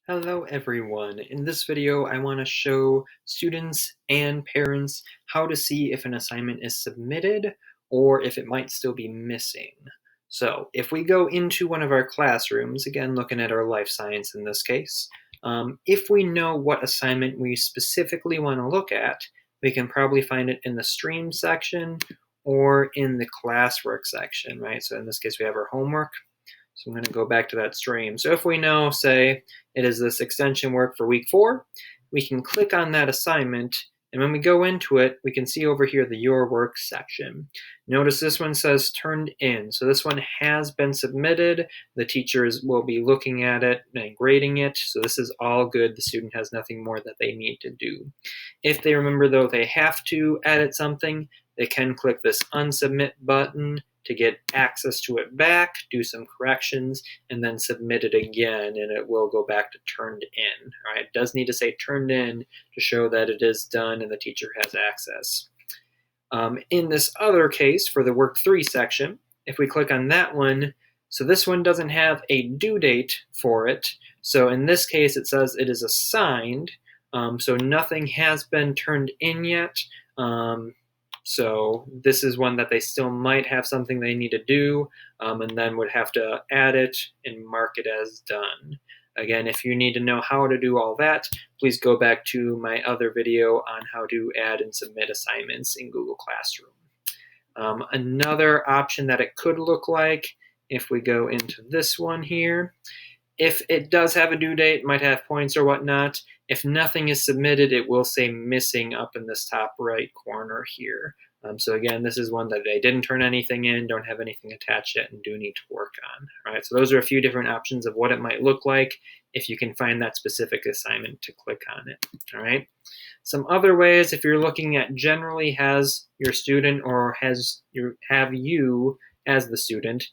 Hello everyone. In this video, I want to show students and parents how to see if an assignment is submitted or if it might still be missing. So if we go into one of our classrooms, again looking at our life science in this case, if we know what assignment we specifically want to look at, we can probably find it in the stream section or in the classwork section, right? So in this case, we have our homework. So I'm going to go back to that stream. So if we know, say, it is this extension work for week 4, we can click on that assignment, and when we go into it, we can see over here the Your Work section. Notice this one says turned in. So this one has been submitted. The teachers will be looking at it and grading it. So this is all good. The student has nothing more that they need to do. If they remember, though, they have to edit something, they can click this Unsubmit button to get access to it back, do some corrections, and then submit it again, and it will go back to turned in. All right, it does need to say turned in to show that it is done and the teacher has access. In this other case, for the work 3 section, if we click on that one, so this one doesn't have a due date for it. So in this case, it says it is assigned. So nothing has been turned in yet. So this is one that they still might have something they need to do, and then would have to add it and mark it as done. Again, if you need to know how to do all that, please go back to my other video on how to add and submit assignments in Google Classroom. Another option that it could look like, if we go into this one here, if it does have a due date, might have points or whatnot. If nothing is submitted, it will say missing up in this top right corner here. So again, this is one that they didn't turn anything in, don't have anything attached yet, and do need to work on. All right, so those are a few different options of what it might look like if you can find that specific assignment to click on it. All right. Some other ways, if you're looking at generally has your student or have you as the student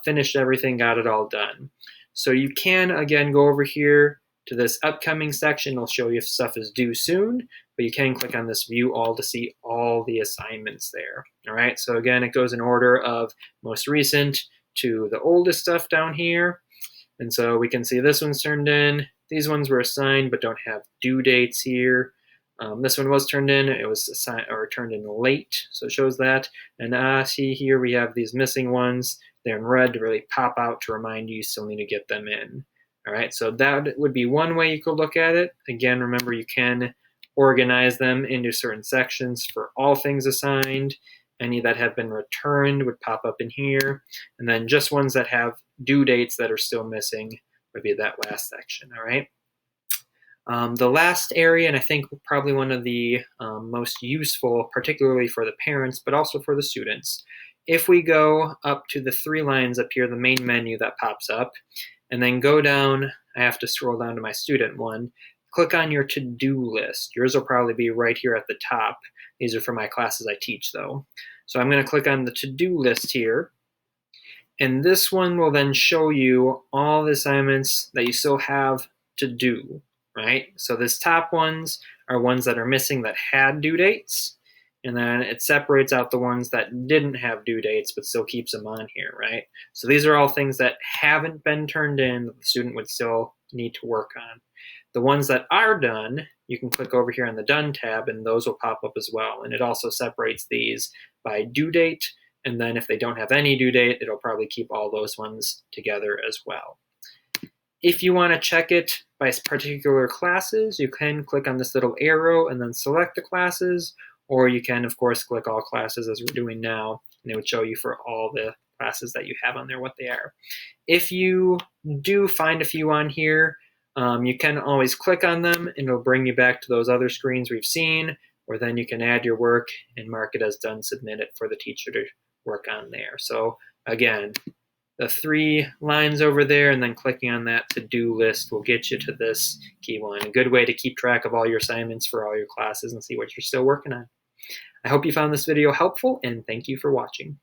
finished everything, got it all done. So you can, again, go over here to this upcoming section. It'll show you if stuff is due soon, but you can click on this view all to see all the assignments there. All right, so again, it goes in order of most recent to the oldest stuff down here. And so we can see this one's turned in. These ones were assigned but don't have due dates here. This one was turned in. It was assigned or turned in late, so it shows that. And see here we have these missing ones. They're in red to really pop out to remind you still need to get them in. All right, so that would be one way you could look at it. Again, remember you can organize them into certain sections for all things assigned. Any that have been returned would pop up in here. And then just ones that have due dates that are still missing would be that last section, all right? The last area, and I think probably one of the most useful, particularly for the parents, but also for the students, if we go up to the 3 lines up here, the main menu that pops up, and then go down, I have to scroll down to my student one, click on your to-do list. Yours will probably be right here at the top. These are for my classes I teach, though. So I'm going to click on the to-do list here, and this one will then show you all the assignments that you still have to do, right? So these top ones are ones that are missing that had due dates, and then it separates out the ones that didn't have due dates but still keeps them on here, right? So these are all things that haven't been turned in that the student would still need to work on. The ones that are done, you can click over here on the Done tab, and those will pop up as well. And it also separates these by due date, and then if they don't have any due date, it'll probably keep all those ones together as well. If you want to check it by particular classes, you can click on this little arrow and then select the classes, or you can, of course, click all classes as we're doing now, and it would show you for all the classes that you have on there what they are. If you do find a few on here, you can always click on them, and it'll bring you back to those other screens we've seen, or then you can add your work and mark it as done, submit it for the teacher to work on there. So again, the 3 lines over there, and then clicking on that to-do list will get you to this key one. A good way to keep track of all your assignments for all your classes and see what you're still working on. I hope you found this video helpful, and thank you for watching.